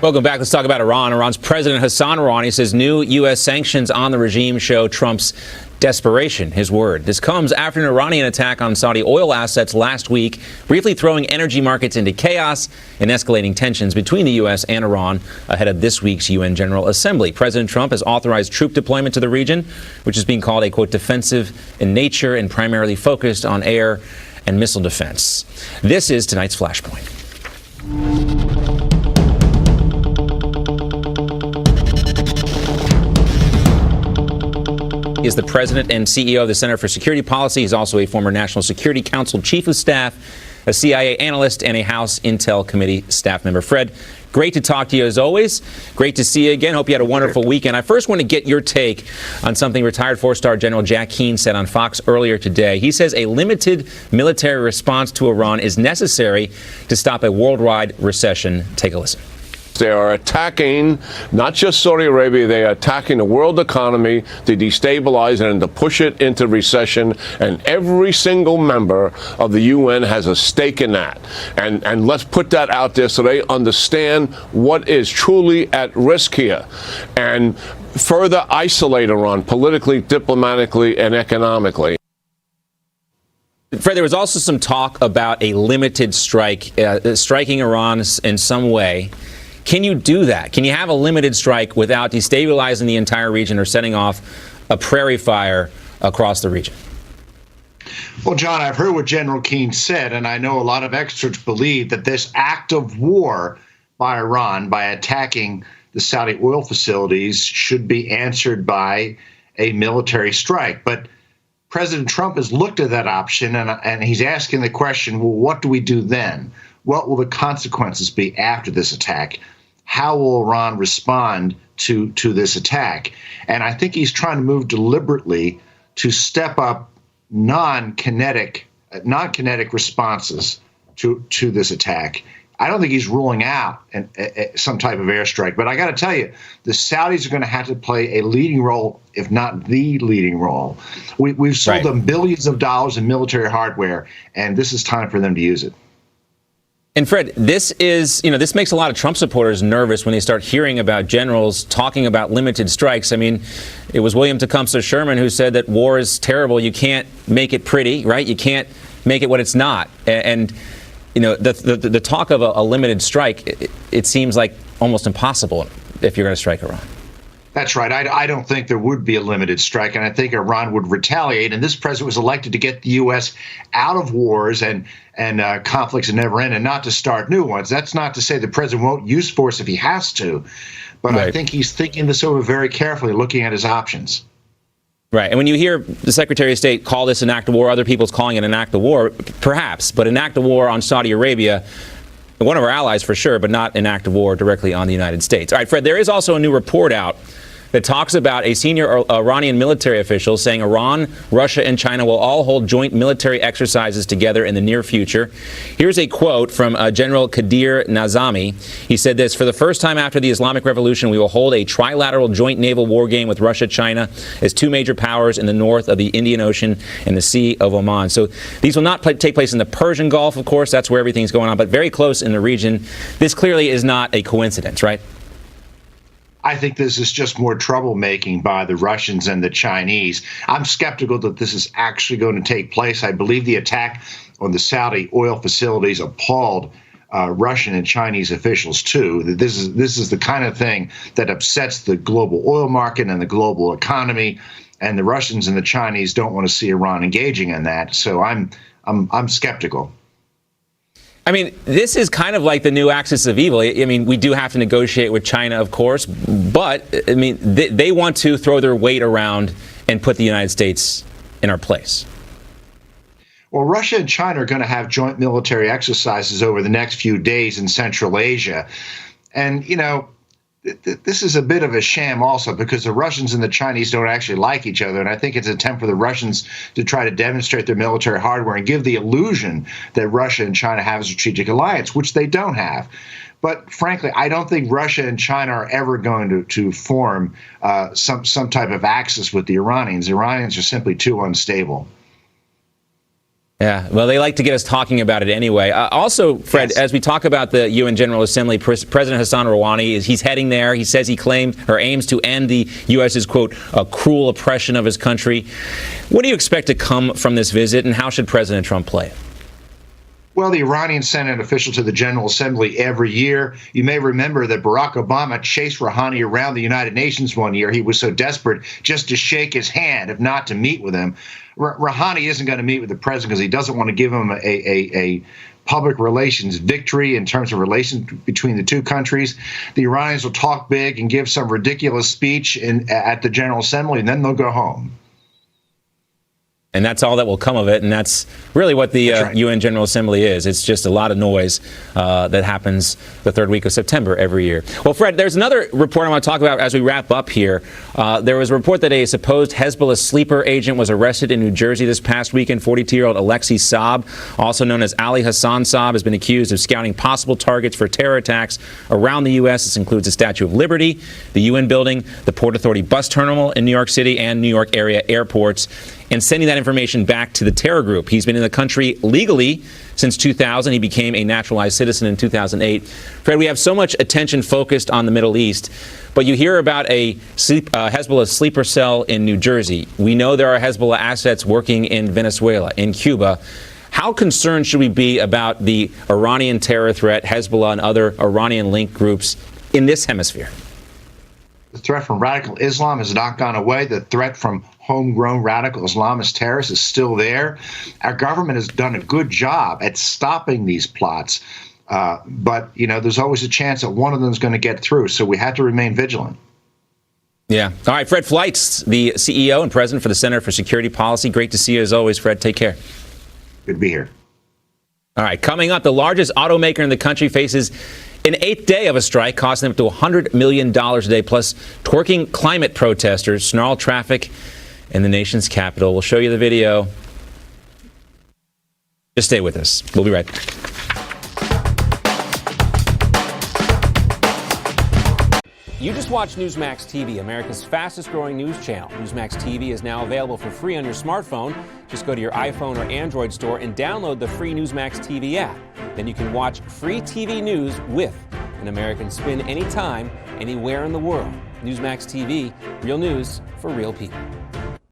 Welcome back. Let's talk about Iran. Iran's President Hassan Rouhani says new U.S. sanctions on the regime show Trump's desperation, his word. This comes after an Iranian attack on Saudi oil assets last week, briefly throwing energy markets into chaos and escalating tensions between the U.S. and Iran ahead of this week's UN General Assembly. President Trump has authorized troop deployment to the region, which is being called a, quote, defensive in nature and primarily focused on air and missile defense. This is tonight's Flashpoint. He is the president and CEO of the Center for Security Policy. He's also a former National Security Council chief of staff, a CIA analyst, and a House Intel Committee staff member. Fred, great to talk to you as always. Great to see you again. Hope you had a wonderful weekend. I first want to get your take on something retired four-star General Jack Keane said on Fox earlier today. He says a limited military response to Iran is necessary to stop a worldwide recession. Take a listen. They are attacking not just Saudi Arabia, they are attacking the world economy to destabilize it and to push it into recession. And every single member of the UN has a stake in that. And let's put that out there so they understand what is truly at risk here. And further isolate Iran politically, diplomatically, and economically. Fred, there was also some talk about a limited strike, striking Iran in some way. Can you do that? Can you have a limited strike without destabilizing the entire region or setting off a prairie fire across the region? Well, John, I've heard what General Keane said, and I know a lot of experts believe that this act of war by Iran, by attacking the Saudi oil facilities, should be answered by a military strike. But President Trump has looked at that option, and he's asking the question, well, what do we do then? What will the consequences be after this attack? How will Iran respond to this attack? And I think he's trying to move deliberately to step up non-kinetic responses to this attack. I don't think he's ruling out some type of airstrike, but I got to tell you, the Saudis are going to have to play a leading role, if not the leading role. We've sold them billions of dollars in military hardware, and this is time for them to use it. And Fred, this makes a lot of Trump supporters nervous when they start hearing about generals talking about limited strikes. I mean, it was William Tecumseh Sherman who said that war is terrible. You can't make it pretty, right? You can't make it what it's not. And the talk of a limited strike, it seems like almost impossible if you're going to strike Iran. That's right. I don't think there would be a limited strike, and I think Iran would retaliate. And this president was elected to get the U.S. out of wars and conflicts that never end and not to start new ones. That's not to say the president won't use force if he has to, but I think he's thinking this over very carefully, looking at his options. Right. And when you hear the Secretary of State call this an act of war, other people's calling it an act of war, perhaps, but an act of war on Saudi Arabia, one of our allies for sure, but not an act of war directly on the United States. All right, Fred, there is also a new report out that talks about a senior Iranian military official saying Iran, Russia, and China will all hold joint military exercises together in the near future. Here's a quote from General Qadir Nazami. He said this: "For the first time after the Islamic Revolution, we will hold a trilateral joint naval war game with Russia, China, as two major powers in the north of the Indian Ocean and the Sea of Oman." So these will not take place in the Persian Gulf, of course. That's where everything's going on, but very close in the region. This clearly is not a coincidence, right? I think this is just more troublemaking by the Russians and the Chinese. I'm skeptical that this is actually going to take place. I believe the attack on the Saudi oil facilities appalled Russian and Chinese officials, too. This is the kind of thing that upsets the global oil market and the global economy. And the Russians and the Chinese don't want to see Iran engaging in that. So I'm skeptical. I mean, this is kind of like the new axis of evil. I mean, we do have to negotiate with China, of course, but I mean, they want to throw their weight around and put the United States in our place. Well, Russia and China are going to have joint military exercises over the next few days in Central Asia. And, this is a bit of a sham also, because the Russians and the Chinese don't actually like each other. And I think it's an attempt for the Russians to try to demonstrate their military hardware and give the illusion that Russia and China have a strategic alliance, which they don't have. But frankly, I don't think Russia and China are ever going to form some type of axis with the Iranians. The Iranians are simply too unstable. Yeah, well, they like to get us talking about it anyway. Also, Fred, Yes. as we talk about the UN General Assembly, President Hassan Rouhani, he's heading there. He says he claims or aims to end the U.S.'s, quote, a cruel oppression of his country. What do you expect to come from this visit, and how should President Trump play it? Well, the Iranians send an official to the General Assembly every year. You may remember that Barack Obama chased Rouhani around the United Nations one year. He was so desperate just to shake his hand, if not to meet with him. Rouhani isn't going to meet with the president because he doesn't want to give him a public relations victory in terms of relations between the two countries. The Iranians will talk big and give some ridiculous speech at the General Assembly, and then they'll go home. And that's all that will come of it, and that's really what the That's right. UN General Assembly is. It's just a lot of noise that happens the third week of September every year. Well, Fred, there's another report I want to talk about as we wrap up here. There was a report that a supposed Hezbollah sleeper agent was arrested in New Jersey this past weekend. 42-year-old Alexei Saab, also known as Ali Hassan Saab, has been accused of scouting possible targets for terror attacks around the U.S. This includes the Statue of Liberty, the UN building, the Port Authority bus terminal in New York City, and New York area airports, and sending that information back to the terror group. He's been in the country legally since 2000. He became a naturalized citizen in 2008. Fred, we have so much attention focused on the Middle East, but you hear about a Hezbollah sleeper cell in New Jersey. We know there are Hezbollah assets working in Venezuela, in Cuba. How concerned should we be about the Iranian terror threat, Hezbollah and other Iranian-linked groups in this hemisphere? The threat from radical Islam has not gone away. The threat from homegrown radical Islamist terrorists is still there. Our government has done a good job at stopping these plots. But, you know, there's always a chance that one of them is going to get through. So we have to remain vigilant. Yeah. All right, Fred Fleitz, the CEO and president for the Center for Security Policy. Great to see you as always, Fred. Take care. Good to be here. All right, coming up, the largest automaker in the country faces an 8th day of a strike, costing them up to $100 million a day, plus twerking climate protesters snarl traffic in the nation's capital. We'll show you the video. Just stay with us. We'll be right back. You just watched Newsmax TV, America's fastest growing news channel. Newsmax TV is now available for free on your smartphone. Just go to your iPhone or Android store and download the free Newsmax TV app. Then you can watch free TV news with an American spin anytime, anywhere in the world. Newsmax TV, real news for real people.